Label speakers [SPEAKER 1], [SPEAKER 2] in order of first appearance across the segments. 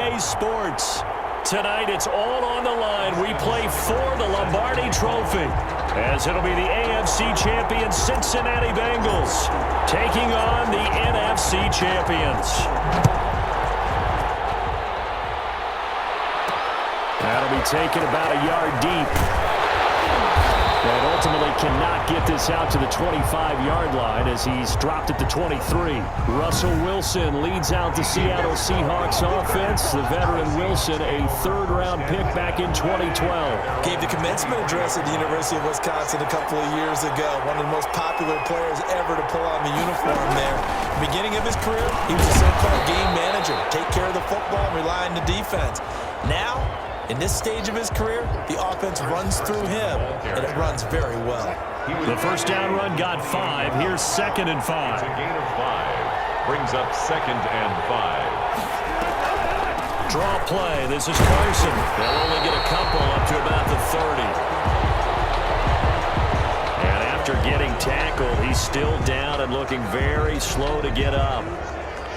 [SPEAKER 1] today's sports. Tonight, it's all on the line. We play for the Lombardi Trophy, as it'll be the AFC champion Cincinnati Bengals taking on the NFC champions. That'll be taken about a yard deep. And ultimately cannot get this out to the 25-yard line as he's dropped at the 23. Russell Wilson leads out the Seattle Seahawks offense. The veteran Wilson, a third-round pick back in 2012.
[SPEAKER 2] Gave the commencement address at the University of Wisconsin a couple of years ago. One of the most popular players ever to pull on the uniform there. Beginning of his career, he was a so-called game manager. Take care of the football and rely on the defense. Now, in this stage of his career, the offense runs through him, and it runs very well.
[SPEAKER 1] The first down run got 5. Here's 2nd and 5.
[SPEAKER 3] It's a gain of 5. Brings up 2nd and 5.
[SPEAKER 1] Draw play. This is Carson. They'll only get a couple up to about the 30. And after getting tackled, he's still down and looking very slow to get up.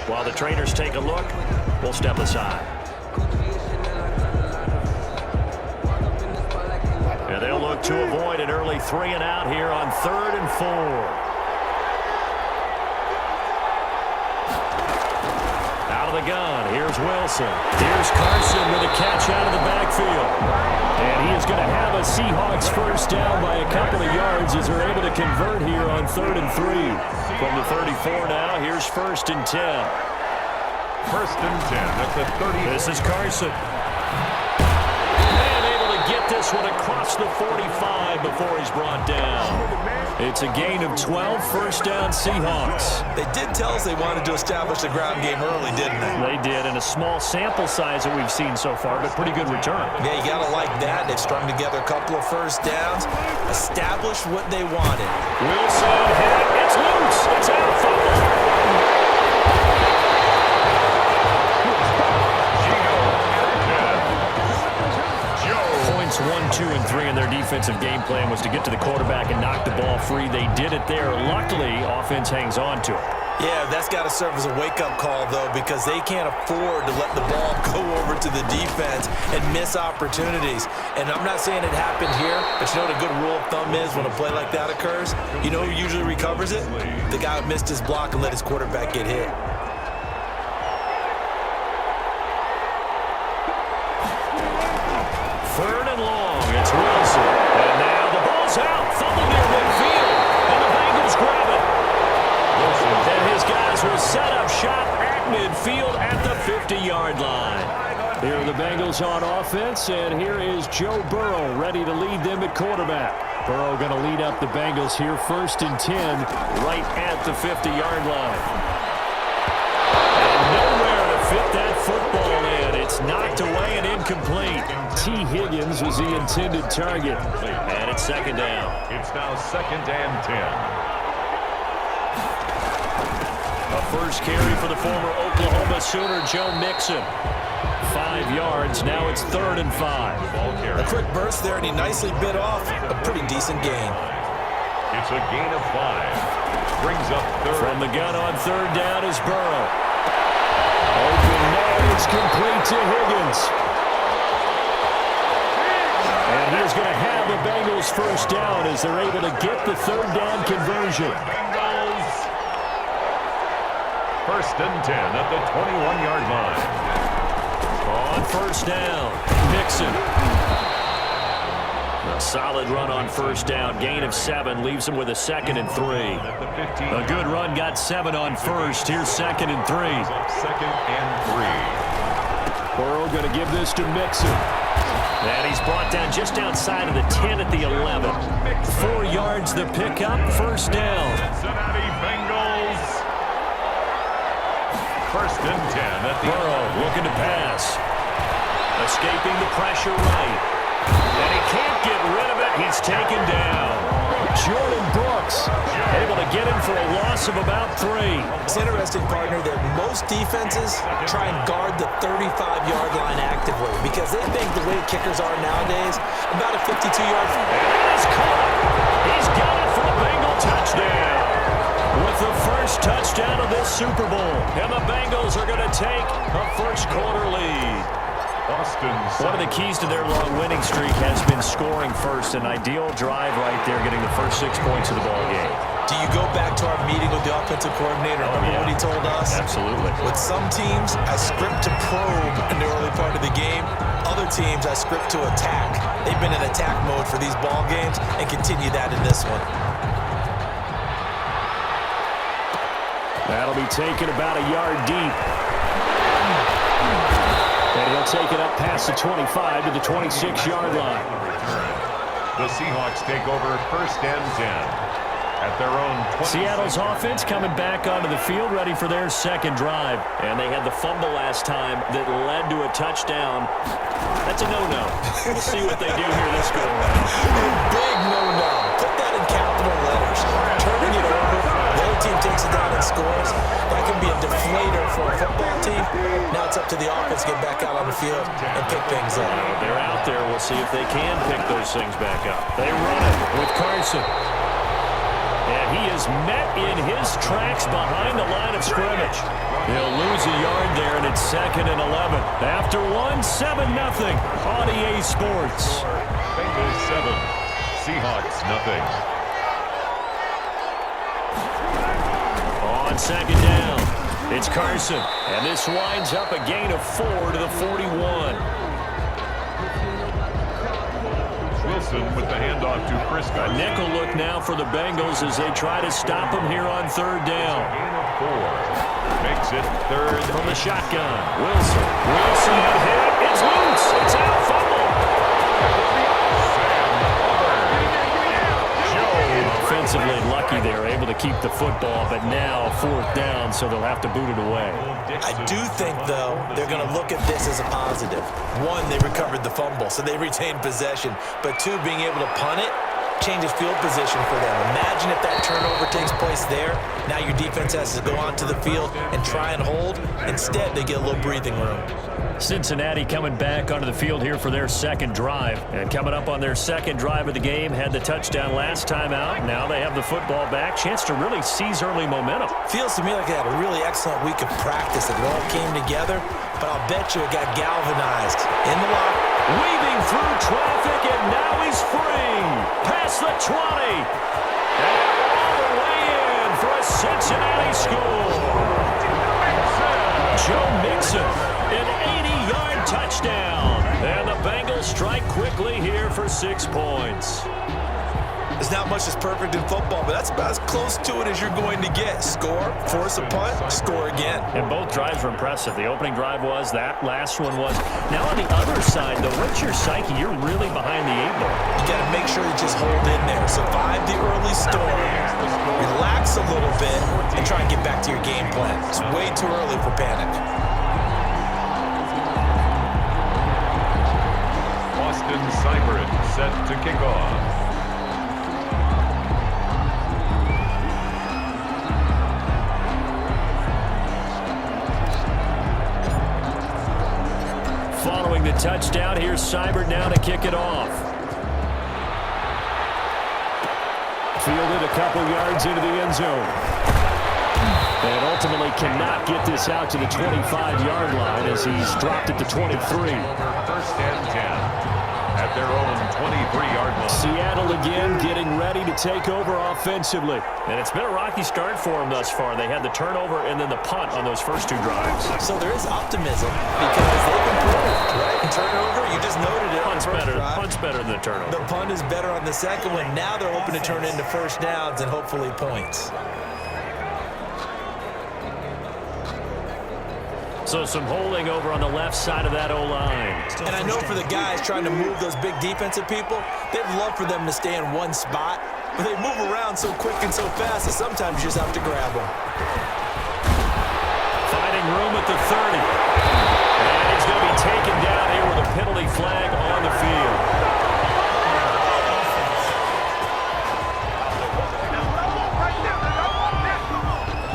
[SPEAKER 1] While the trainers take a look, we'll step aside. And they'll look to avoid an early 3 and out here on 3rd and 4. Out of the gun. Here's Wilson. Here's Carson with a catch out of the backfield. And he is going to have a Seahawks first down by a couple of yards as they're able to convert here on 3rd and 3. From the 34 now, here's 1st and 10.
[SPEAKER 3] 1st and 10 at the 30.
[SPEAKER 1] This is Carson. Get this one across the 45 before he's brought down. It's a gain of 12, first down Seahawks.
[SPEAKER 2] They did tell us they wanted to establish the ground game early, didn't they?
[SPEAKER 1] They did, and a small sample size that we've seen so far, but pretty good return.
[SPEAKER 2] Yeah, you got to like that. They've strung together a couple of first downs, established what they wanted.
[SPEAKER 1] Wilson hit. It's loose. It's out. Fumble. 1, 2, and 3 in their defensive game plan was to get to the quarterback and knock the ball free. They did it there. Luckily, offense hangs on to it.
[SPEAKER 2] Yeah, that's got to serve as a wake-up call, though, because they can't afford to let the ball go over to the defense and miss opportunities. And I'm not saying it happened here, but you know what a good rule of thumb is when a play like that occurs? You know who usually recovers it? The guy who missed his block and let his quarterback get hit.
[SPEAKER 1] Third and long, it's Wilson. And now the ball's out. Fumble near midfield. And the Bengals grab it. And his guys will set up shop at midfield at the 50-yard line. Here are the Bengals on offense, and here is Joe Burrow ready to lead them at quarterback. Burrow going to lead up the Bengals here, 1st and 10, right at the 50-yard line. And nowhere to fit that football in. It's knocked away and incomplete. T. Higgins was the intended target. And it's 2nd down.
[SPEAKER 3] It's now 2nd and 10.
[SPEAKER 1] A first carry for the former Oklahoma Sooner, Joe Mixon. 5 yards. Now it's 3rd and 5.
[SPEAKER 2] A quick burst there, and he nicely bit off a pretty decent gain.
[SPEAKER 3] It's a gain of 5. Brings up 3rd.
[SPEAKER 1] From the gun on 3rd down is Burrow. Open man, it's complete to Higgins. And he's going to have the Bengals first down as they're able to get the 3rd down conversion.
[SPEAKER 3] Bengals. 1st and 10 at the 21-yard line.
[SPEAKER 1] On 1st down, Mixon. A solid run on 1st down. Gain of 7 leaves him with a 2nd and 3. A good run got 7 on 1st. Here's 2nd and 3.
[SPEAKER 3] 2nd and 3.
[SPEAKER 1] Burrow going to give this to Mixon. And he's brought down just outside of the 10 at the 11. 4 yards the pickup, 1st down.
[SPEAKER 3] Cincinnati Bengals. 1st and 10 at the
[SPEAKER 1] Burrow looking to pass. Escaping the pressure right. And he can't get rid of it. He's taken down. Jordan Brooks able to get him for a loss of about 3.
[SPEAKER 2] It's interesting, partner, that most defenses try and guard the 35-yard line actively because they think the way kickers are nowadays, about a 52-yard field.
[SPEAKER 1] And it's caught. He's got it for the Bengal touchdown. With the first touchdown of this Super Bowl. And the Bengals are going to take a first quarter lead. One of the keys to their long winning streak has been scoring first. An ideal drive right there, getting the first 6 points of the ball game.
[SPEAKER 2] Do you go back to our meeting with the offensive coordinator? Remember what he told us?
[SPEAKER 1] Absolutely.
[SPEAKER 2] With some teams, I script to probe in the early part of the game. Other teams, I script to attack. They've been in attack mode for these ball games and continue that in this one.
[SPEAKER 1] That'll be taken about a yard deep. And he'll take it up past the 25 to the 26-yard line.
[SPEAKER 3] The Seahawks take over 1st and 10 at their own 20.
[SPEAKER 1] Seattle's offense coming back onto the field, ready for their second drive. And they had the fumble last time that led to a touchdown. That's a no-no. We'll see what they do here this go-around.
[SPEAKER 2] Big no-no. Put that in capital letters. Turning it over. The other team takes it down and scores. That can be a deflator for a football team. Now it's up to the offense to get back out on the field and pick things up.
[SPEAKER 1] They're out there. We'll see if they can pick those things back up. They run it with Carson. And he is met in his tracks behind the line of scrimmage. He'll lose a yard there, and it's 2nd and 11. After 7-0 on EA Sports.
[SPEAKER 3] Bengals 7, Seahawks nothing.
[SPEAKER 1] On 2nd down, it's Carson. And this winds up a gain of 4 to the 41.
[SPEAKER 3] Wilson with the handoff to Frisco.
[SPEAKER 1] A nickel look now for the Bengals as they try to stop him here on 3rd down.
[SPEAKER 3] Gain of 4. Makes it 3rd
[SPEAKER 1] from the shotgun. Wilson hit. It's loose. It's out. Fumble. Offensively lucky they're able to keep the football, but now 4th down, so they'll have to boot it away.
[SPEAKER 2] I do think, though, they're going to look at this as a positive. 1, they recovered the fumble, so they retained possession. But 2, being able to punt it changes field position for them. Imagine if that turnover takes place there. Now your defense has to go onto the field and try and hold. Instead, they get a little breathing room.
[SPEAKER 1] Cincinnati coming back onto the field here for their second drive. And coming up on their second drive of the game, had the touchdown last time out. Now they have the football back. Chance to really seize early momentum.
[SPEAKER 2] Feels to me like they had a really excellent week of practice. It all came together, but I'll bet you it got galvanized. In the lock.
[SPEAKER 1] Weaving through traffic, and now he's free. Past the 20. And all the way in for a Cincinnati score. Joe Mixon, an 80-yard touchdown. And the Bengals strike quickly here for 6 points.
[SPEAKER 2] There's not much that's perfect in football, but that's about as close to it as you're going to get. Score, force a punt, score again.
[SPEAKER 1] And both drives were impressive. The opening drive was, that last one was. Now on the other side, though, what's your psyche? You're really behind the 8 ball.
[SPEAKER 2] You got to make sure you just hold in there. Survive the early storm. Relax a little bit and try and get back to your game plan. It's way too early for panic.
[SPEAKER 3] Austin Seibert set to kick off.
[SPEAKER 1] Following the touchdown, here's Seibert now to kick it off. Fielded a couple yards into the end zone. And ultimately cannot get this out to the 25-yard line as he's dropped at the 23.
[SPEAKER 3] 1st and 10 at their own 23-yard line.
[SPEAKER 1] Seattle again getting ready to take over offensively. And it's been a rocky start for them thus far. They had the turnover and then the punt on those first 2 drives.
[SPEAKER 2] So there is optimism because they've improved, right? And turnover, you just noted it.
[SPEAKER 1] Punt's better than the turnover.
[SPEAKER 2] The punt is better on the second one. Now they're hoping to turn into 1st downs and hopefully points.
[SPEAKER 1] So some holding over on the left side of that O-line.
[SPEAKER 2] And I know for the guys trying to move those big defensive people, they'd love for them to stay in one spot, but they move around so quick and so fast that sometimes you just have to grab them.
[SPEAKER 1] Finding room at the 30. And he's going to be taken down here with a penalty flag on the field.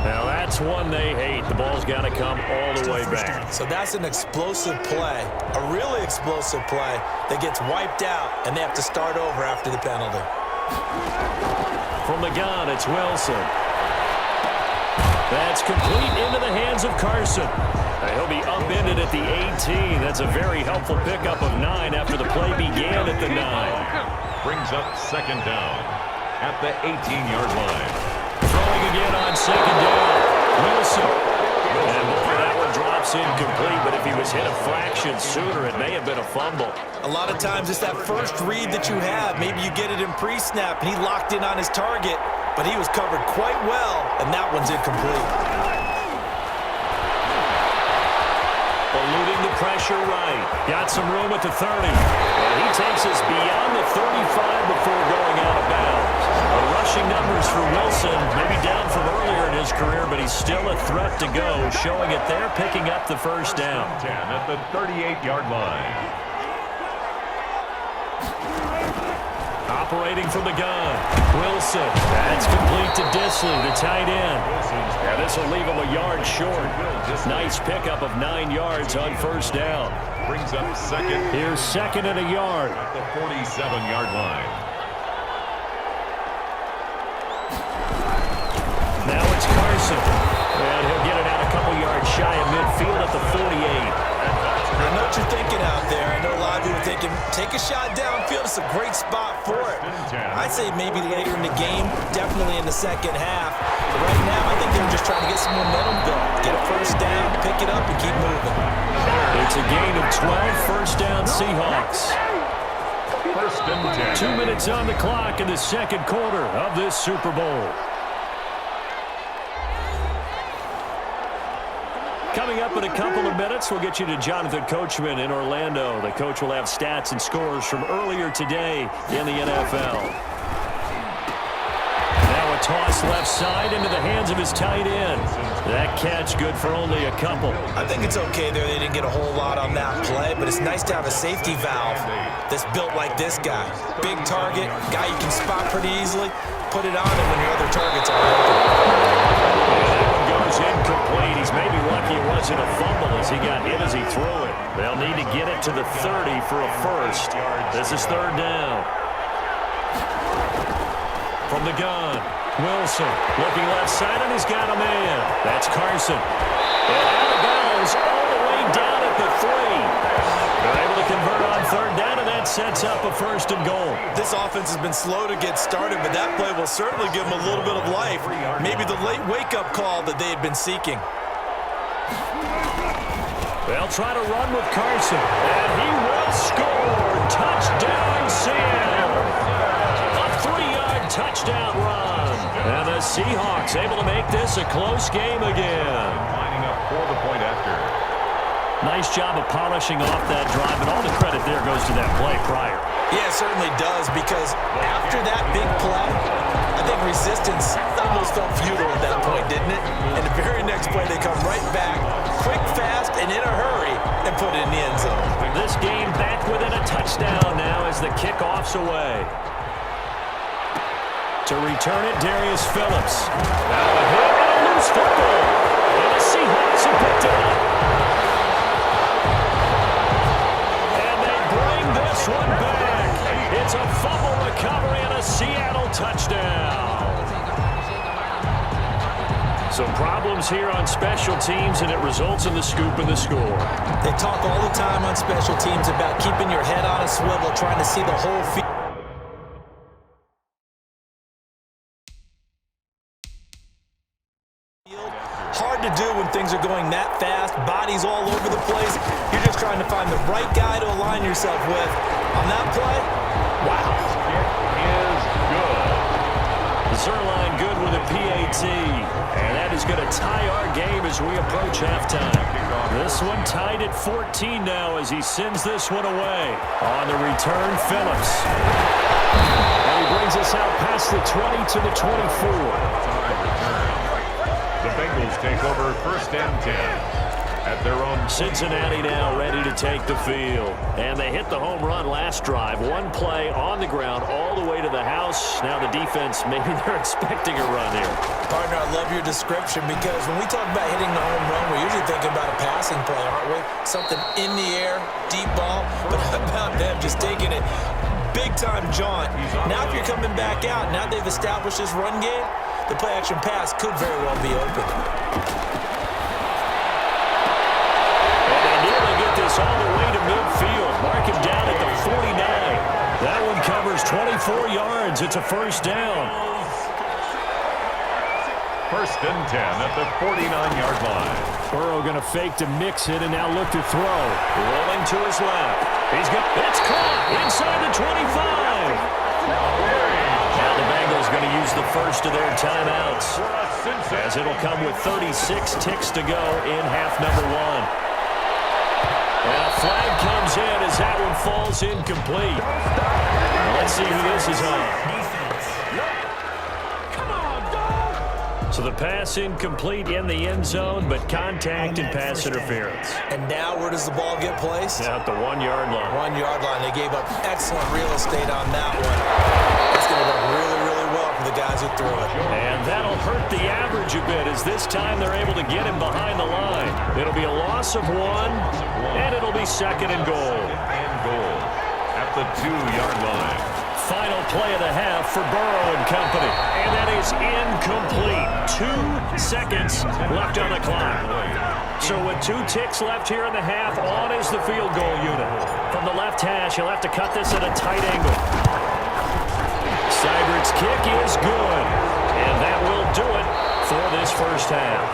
[SPEAKER 1] Now that's one they hate. The ball's got to come all the way back.
[SPEAKER 2] So that's an explosive play, a really explosive play that gets wiped out, and they have to start over after the penalty.
[SPEAKER 1] From the gun, it's Wilson. That's complete into the hands of Carson. He'll be upended at the 18. That's a very helpful pickup of 9 after the play began at the 9.
[SPEAKER 3] Brings up second down at the 18-yard line.
[SPEAKER 1] Throwing again on second down. Wilson. And boy, that one drops incomplete, but if he was hit a fraction sooner, it may have been a fumble.
[SPEAKER 2] A lot of times it's that first read that you have. Maybe you get it in pre-snap, and he locked in on his target, but he was covered quite well, and that one's incomplete.
[SPEAKER 1] Eluding the pressure right. Got some room at the 30. And he takes us beyond the 35 before going out of bounds. Rushing numbers for Wilson, maybe down from earlier in his career, but he's still a threat to go, showing it there, picking up the first down.
[SPEAKER 3] 10 at the 38-yard line.
[SPEAKER 1] Operating from the gun. Wilson. That's complete to Disley, the tight end. Yeah, this will leave him a yard short. Nice pickup of 9 yards on first down.
[SPEAKER 3] Brings up second.
[SPEAKER 1] Here's second and a yard.
[SPEAKER 3] At the 47-yard line.
[SPEAKER 1] Now it's Carson. And he'll get it out a couple yards shy of midfield at the 48.
[SPEAKER 2] I know what you're thinking out there. I know a lot of you are thinking, take a shot downfield. It's a great spot for it. I'd say maybe later in the game, definitely in the second half. But right now, I think they're just trying to get some momentum going. Get a first down, pick it up, and keep moving.
[SPEAKER 1] It's a gain of 12, first down Seahawks.
[SPEAKER 3] First and 10.
[SPEAKER 1] 2 minutes on the clock in the second quarter of this Super Bowl. Coming up in a couple of minutes, we'll get you to Jonathan Coachman in Orlando. The coach will have stats and scores from earlier today in the NFL. Now a toss left side into the hands of his tight end. That catch good for only a couple.
[SPEAKER 2] I think it's okay there. They didn't get a whole lot on that play, but it's nice to have a safety valve that's built like this guy. Big target, guy you can spot pretty easily. Put it on him when your other targets are open.
[SPEAKER 1] Incomplete. He's maybe lucky it wasn't a fumble as he got hit as he threw it. They'll need to get it to the 30 for a first. This is third down. From the gun, Wilson looking left side, and he's got a man. That's Carson. And out of bounds all the way down at the 3. They're able to convert on third down, and that sets up a first and goal.
[SPEAKER 2] This offense has been slow to get started, but that play will certainly give them a little bit of life. Maybe the late wake-up call that they had been seeking.
[SPEAKER 1] They'll try to run with Carson, and he will score. Touchdown, Seattle. A 3-yard touchdown run. And the Seahawks able to make this a close game again.
[SPEAKER 3] Lining up for the point after.
[SPEAKER 1] Nice job of polishing off that drive, and all the credit there goes to that play prior.
[SPEAKER 2] Yeah, it certainly does, because after that big play, I think resistance almost felt futile at that point, didn't it? And the very next play, they come right back, quick, fast, and in a hurry, and put it in the end zone.
[SPEAKER 1] This game back within a touchdown now as the kickoff's away. To return it, Darius Phillips. Now a hit and a loose football. And the Seahawks have picked it up. This one back. It's a fumble recovery and a Seattle touchdown. Some problems here on special teams, and it results in the scoop and the score.
[SPEAKER 2] They talk all the time on special teams about keeping your head on a swivel, trying to see the whole field. Hard to do when things are going that fast, bodies all over the place. You're just trying to find the right guy to align yourself with. On that play, wow.
[SPEAKER 3] It is good.
[SPEAKER 1] Zerline good with a PAT. And that is going to tie our game as we approach halftime. This one tied at 14 now as he sends this one away. On the return, Phillips. And he brings us out past the 20 to the 24.
[SPEAKER 3] The Bengals take over first and 10 at their own.
[SPEAKER 1] Cincinnati now ready to take the field. And they hit the home run last drive. One play on the ground all the way to the house. Now the defense, maybe they're expecting a run here.
[SPEAKER 2] Partner, I love your description, because when we talk about hitting the home run, we're usually thinking about a passing play, aren't we? Something in the air, deep ball. But how about them just taking it big-time jaunt? Now if you're coming back out, now they've established this run game, the play-action pass could very well be open.
[SPEAKER 1] all the way to midfield. Mark him down at the 49. That one covers 24 yards. It's a first down.
[SPEAKER 3] First and 10 at the 49-yard line.
[SPEAKER 1] Burrow going to fake to mix it and now look to throw. Rolling to his left. It's caught inside the 25. Now the Bengals going to use the first of their timeouts, as it'll come with 36 ticks to go in half number one. And a flag comes in as that one falls incomplete. Let's see who this is on. So the pass incomplete in the end zone, but contact and pass interference.
[SPEAKER 2] And now where does the ball get placed?
[SPEAKER 1] Now at the 1-yard line.
[SPEAKER 2] 1-yard line. They gave up excellent real estate on that one. It's going to work really, really well for the guys who threw it.
[SPEAKER 1] And that'll hurt the average a bit, as this time they're able to get him behind the line. It'll be a loss of 1, and it'll be second and goal.
[SPEAKER 3] And goal at the 2-yard line.
[SPEAKER 1] Final play of the half for Burrow and company. And that is incomplete. 2 seconds left on the clock. So with 2 ticks left here in the half, on is the field goal unit. From the left hash, he'll have to cut this at a tight angle. Seibert's kick is good. And that will do it for this first half.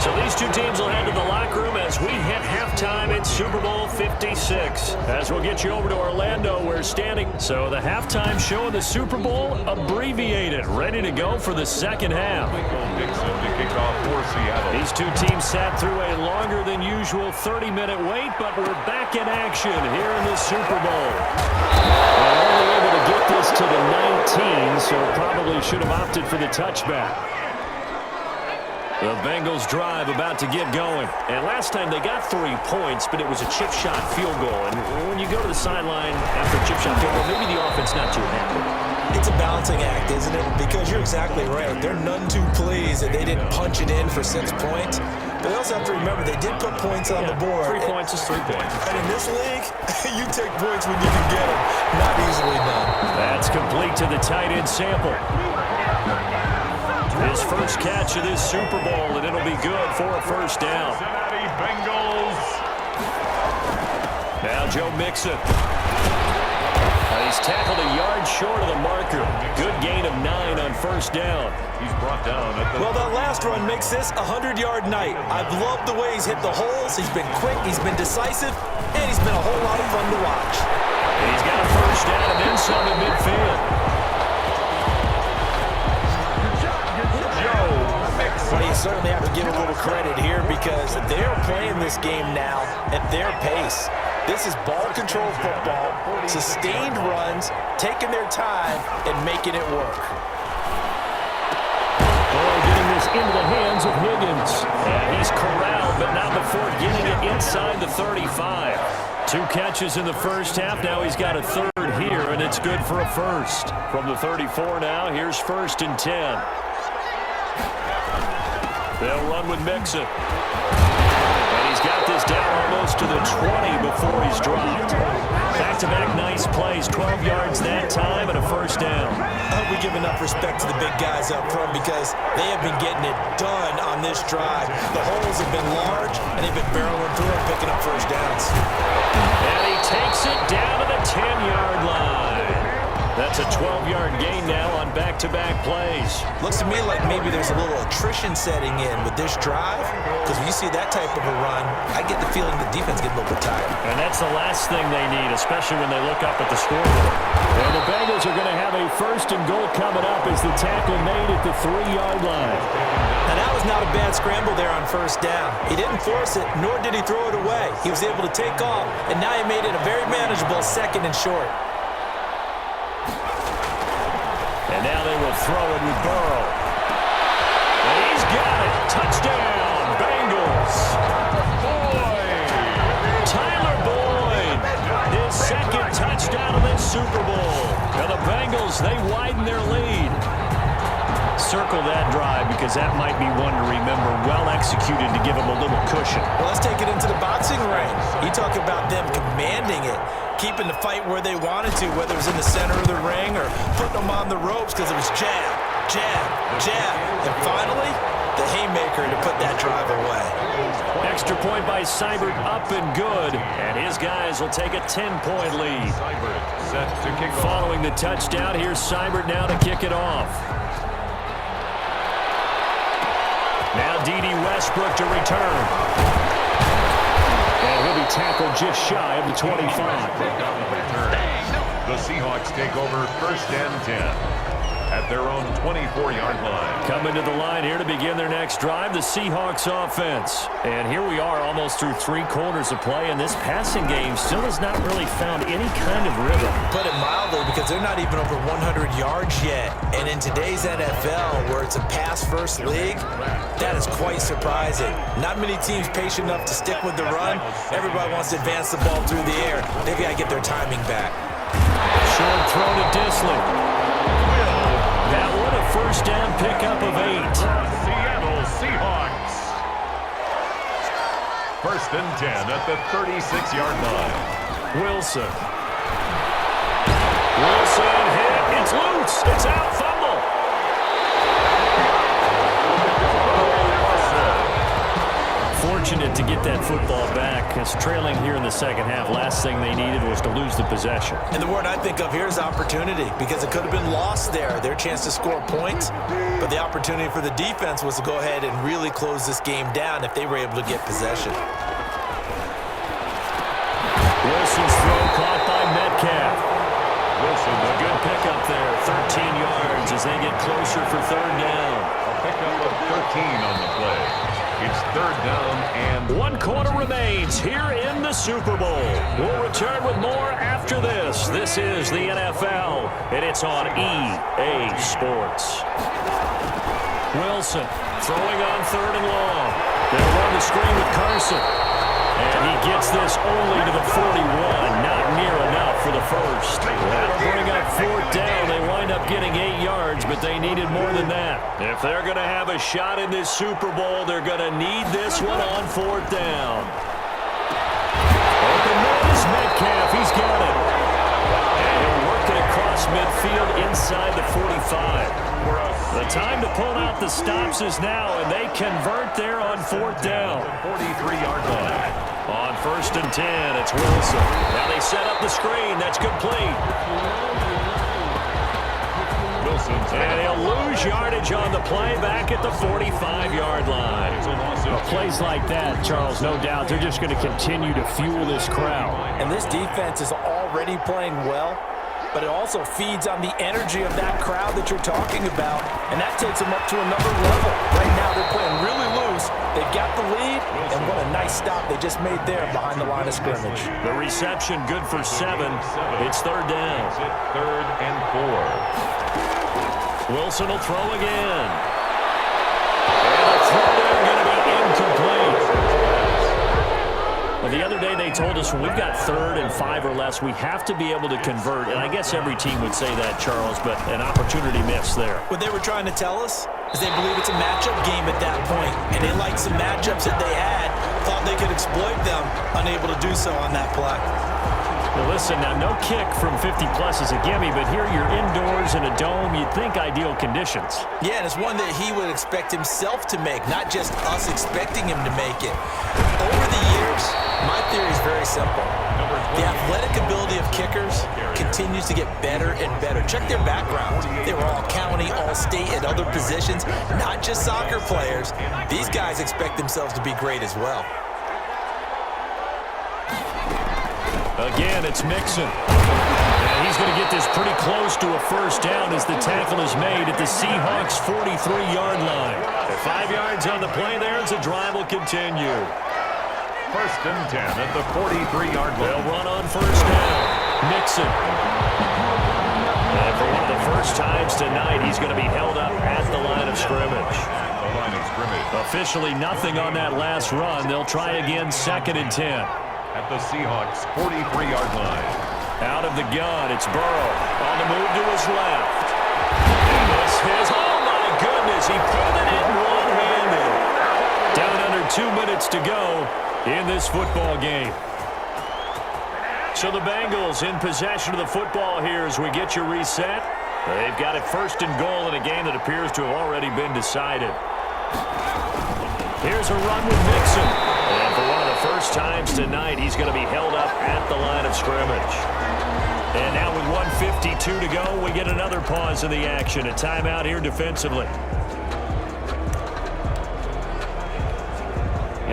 [SPEAKER 1] So these two teams will head to the locker room as we hit halftime in Super Bowl 56. As we'll get you over to Orlando, we're standing. So the halftime show of the Super Bowl abbreviated, ready to go for the second half.
[SPEAKER 3] Dixon to kick off for Seattle.
[SPEAKER 1] These two teams sat through a longer than usual 30-minute wait, but we're back in action here in the Super Bowl. And only able to get this to the 19, so probably should have opted for the touchback. The Bengals drive about to get going. And last time they got 3 points, but it was a chip shot field goal. And when you go to the sideline after a chip shot field goal, maybe the offense not too happy.
[SPEAKER 2] It's a balancing act, isn't it? Because you're exactly right. They're none too pleased that they didn't punch it in for 6 points. But they also have to remember they did put points on the board.
[SPEAKER 1] 3 points is 3 points.
[SPEAKER 2] And in this league, you take points when you can get them. Not easily done.
[SPEAKER 1] That's complete to the tight end sample. His first catch of this Super Bowl, and it'll be good for a first down.
[SPEAKER 3] Cincinnati Bengals.
[SPEAKER 1] Now Joe Mixon. He's tackled a yard short of the marker. Good gain of 9 on first down.
[SPEAKER 3] He's brought down at the...
[SPEAKER 2] Well, that last run makes this a 100-yard night. I've loved the way he's hit the holes. He's been quick, he's been decisive, and he's been a whole lot of fun to watch.
[SPEAKER 1] And he's got a first down and then some in midfield.
[SPEAKER 2] Well, you certainly have to give a little credit here because they're playing this game now at their pace. This is ball control football, sustained runs, taking their time, and making it work.
[SPEAKER 1] Getting this into the hands of Higgins. And he's corralled, but not before getting it inside the 35. 2 catches in the first half. Now he's got a third here, and it's good for a first. From the 34 now, here's first and 10. They'll run with Mixon. And he's got this down almost to the 20 before he's dropped. Back-to-back nice plays, 12 yards that time and a first down.
[SPEAKER 2] I hope we give enough respect to the big guys up front because they have been getting it done on this drive. The holes have been large, and they've been barreling through and picking up first downs.
[SPEAKER 1] And he takes it down to the 10-yard line. That's a 12-yard gain now on back-to-back plays.
[SPEAKER 2] Looks to me like maybe there's a little attrition setting in with this drive, because when you see that type of a run, I get the feeling the defense gets a little bit tired.
[SPEAKER 1] And that's the last thing they need, especially when they look up at the scoreboard. And the Bengals are going to have a first and goal coming up as the tackle made at the 3-yard line.
[SPEAKER 2] And that was not a bad scramble there on first down. He didn't force it, nor did he throw it away. He was able to take off, and now he made it a very manageable second and short.
[SPEAKER 1] And now they will throw it with Burrow. And he's got it. Touchdown, Bengals. Boyd. Tyler Boyd. His second touchdown of this Super Bowl. Now the Bengals, they widen their lead. Circle that drive because that might be one to remember. Well executed to give them a little cushion.
[SPEAKER 2] Well, let's take it into the boxing ring. You talk about them commanding it, keeping the fight where they wanted to, whether it was in the center of the ring or putting them on the ropes because it was jab, jab, jab. And finally, the haymaker to put that drive away.
[SPEAKER 1] Extra point by Seibert, up and good. And his guys will take a 10-point lead.
[SPEAKER 3] Seibert set to kick off.
[SPEAKER 1] Following the touchdown, here's Seibert now to kick it off. Now D.D. Westbrook to return. And he'll be tackled just shy of the 25.
[SPEAKER 3] The Seahawks take over first and 10 at their own 24-yard line.
[SPEAKER 1] Coming to the line here to begin their next drive, the Seahawks offense. And here we are almost through 3 quarters of play, and this passing game still has not really found any kind of rhythm.
[SPEAKER 2] Put it mildly, because they're not even over 100 yards yet. And in today's NFL, where it's a pass-first league, that is quite surprising. Not many teams patient enough to stick with the run. Everybody wants to advance the ball through the air. They've got to get their timing back.
[SPEAKER 1] Short throw to Disley. That one a first down pickup of 8.
[SPEAKER 3] Seattle Seahawks. First and 10 at the 36-yard line.
[SPEAKER 1] Wilson hit. It's loose. It's out. Fumble. Fortunate to get that football back, because trailing here in the second half, last thing they needed was to lose the possession.
[SPEAKER 2] And the word I think of here is opportunity, because it could have been lost there, their chance to score points. But the opportunity for the defense was to go ahead and really close this game down if they were able to get possession.
[SPEAKER 1] Wilson's throw caught by Metcalf. Wilson, a good pickup there, 13 yards as they get closer for third down.
[SPEAKER 3] A pickup of 13 on the play. It's third down and
[SPEAKER 1] 1 quarter remains here in the Super Bowl. We'll return with more after this. This is the NFL, and it's on EA Sports. Wilson throwing on third and long. They'll run the screen with Carson. And he gets this only to the 41. Not near enough for the first. That'll bring up fourth down. They wind up getting 8 yards, but they needed more than that. If they're going to have a shot in this Super Bowl, they're going to need this one on fourth down. Open nose, Metcalf. He's got it. And he'll work it across midfield inside the 45. The time to pull out the stops is now, and they convert there on fourth down.
[SPEAKER 3] 43-yard line.
[SPEAKER 1] On first and 10, it's Wilson. Now they set up the screen. That's complete. And he'll lose yardage on the play back at the 45-yard line. Plays like that, Charles, no doubt, they're just going to continue to fuel this crowd.
[SPEAKER 2] And this defense is already playing well, but it also feeds on the energy of that crowd that you're talking about, and that takes them up to another level. Right now they're playing really loose. They've got the lead, and what a nice stop they just made there behind the line of scrimmage.
[SPEAKER 1] The reception good for 7. It's third down.
[SPEAKER 3] Third and 4.
[SPEAKER 1] Wilson will throw again. And the throw there going to be incomplete. Well, the other day they told us when we've got third and 5 or less, we have to be able to convert. And I guess every team would say that, Charles, but an opportunity missed there.
[SPEAKER 2] What they were trying to tell us is they believe it's a matchup game at that point, and they liked some matchups that they had, thought they could exploit them, unable to do so on that play.
[SPEAKER 1] Well, listen, now no kick from 50-plus is a gimme, but here you're indoors in a dome. You'd think ideal conditions.
[SPEAKER 2] Yeah, and it's one that he would expect himself to make, not just us expecting him to make it. Over the years, my theory is very simple. The athletic ability of kickers continues to get better and better. Check their background. They were all county, all state, at other positions, not just soccer players. These guys expect themselves to be great as well.
[SPEAKER 1] Again, it's Mixon. And he's going to get this pretty close to a first down as the tackle is made at the Seahawks' 43-yard line. 5 yards on the play there as the drive will continue.
[SPEAKER 3] First and 10 at the 43-yard line.
[SPEAKER 1] They'll run on first down. Mixon. And for one of the first times tonight, he's going to be held up at the line of scrimmage.
[SPEAKER 3] The line of scrimmage.
[SPEAKER 1] Officially nothing on that last run. They'll try again second and 10.
[SPEAKER 3] At the Seahawks' 43-yard line.
[SPEAKER 1] Out of the gun, it's Burrow. On the move to his left. This is, oh my goodness, he pulled it in one-handed. Down under 2 minutes to go in this football game. So the Bengals in possession of the football here as we get you reset. They've got it first and goal in a game that appears to have already been decided. Here's a run with Mixon. And for one of the first times tonight, he's going to be held up at the line of scrimmage. And now with 1:52 to go, we get another pause in the action. A timeout here defensively.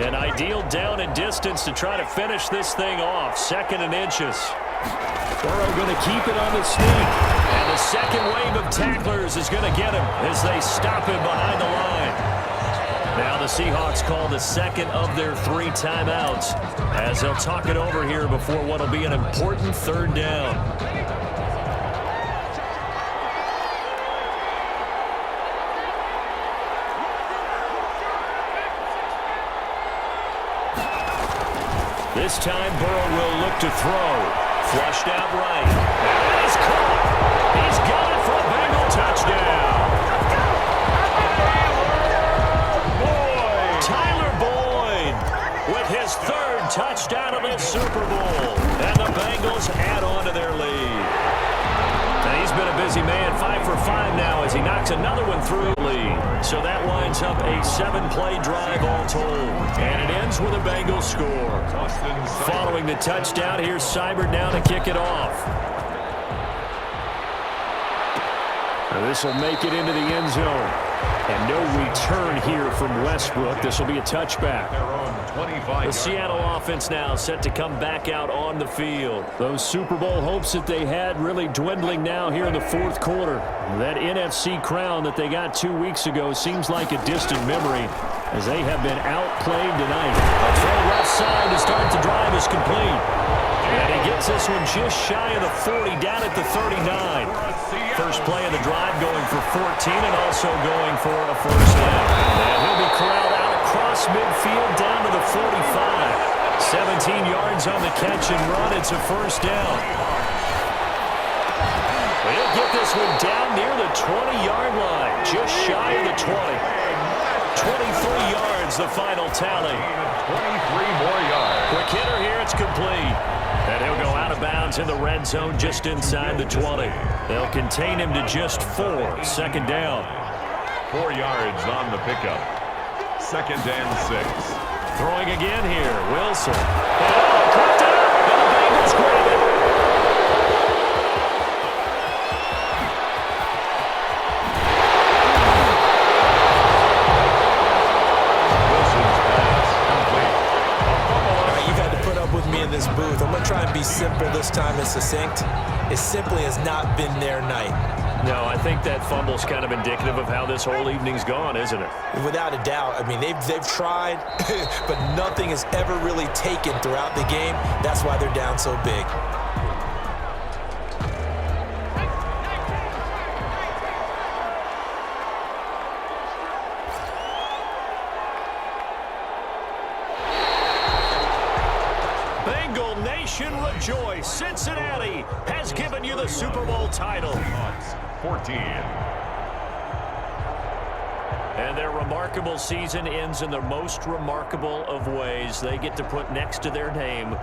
[SPEAKER 1] An ideal down and distance to try to finish this thing off. 2nd and inches. Burrow going to keep it on the sneak. And the second wave of tacklers is going to get him as they stop him behind the line. Now the Seahawks call the second of their 3 timeouts as they'll talk it over here before what will be an important 3rd down. This time Burrow will look to throw. Flushed out right. And he's caught. He's got it for a Bengal touchdown. Tyler Boyd with his 3rd touchdown of the Super Bowl. And the Bengals add on to their lead. Now he's been a busy man. 5 for 5 now as he knocks another one through the lead. So that winds up a 7-play drive all told. And it ends with a Bengals score. Following the touchdown, here's Seibert now to kick it off. This will make it into the end zone. And no return here from Westbrook. This will be a touchback. The Seattle offense now set to come back out on the field. Those Super Bowl hopes that they had really dwindling now here in the 4th quarter. That NFC crown that they got 2 weeks ago seems like a distant memory as they have been outplayed tonight. A throw left side to start the drive is complete. And he gets this one just shy of the 40, down at the 39. First play of the drive going for 14 and also going for a 1st down. And he'll be corralled out across midfield down to the 45. 17 yards on the catch and run. It's a 1st down. He'll get this one down near the 20-yard line, just shy of the 20. 23 yards, the final tally.
[SPEAKER 3] 23 more yards.
[SPEAKER 1] Quick hitter here, it's complete. And he'll go out of bounds in the red zone just inside the 20. They'll contain him to just 4. 2nd down.
[SPEAKER 3] 4 yards on the pickup. 2nd and 6.
[SPEAKER 1] Throwing again here, Wilson. And caught out, and the Bengals grab it.
[SPEAKER 2] This booth. I'm going to try and be simple this time and succinct. It simply has not been their night.
[SPEAKER 1] No, I think that fumble's kind of indicative of how this whole evening's gone, isn't it?
[SPEAKER 2] Without a doubt. I mean, they've tried, but nothing is ever really taken throughout the game. That's why they're down so big.
[SPEAKER 1] Rejoice, Cincinnati has given you the Super Bowl title.
[SPEAKER 3] 14.
[SPEAKER 1] And their remarkable season ends in the most remarkable of ways. They get to put next to their name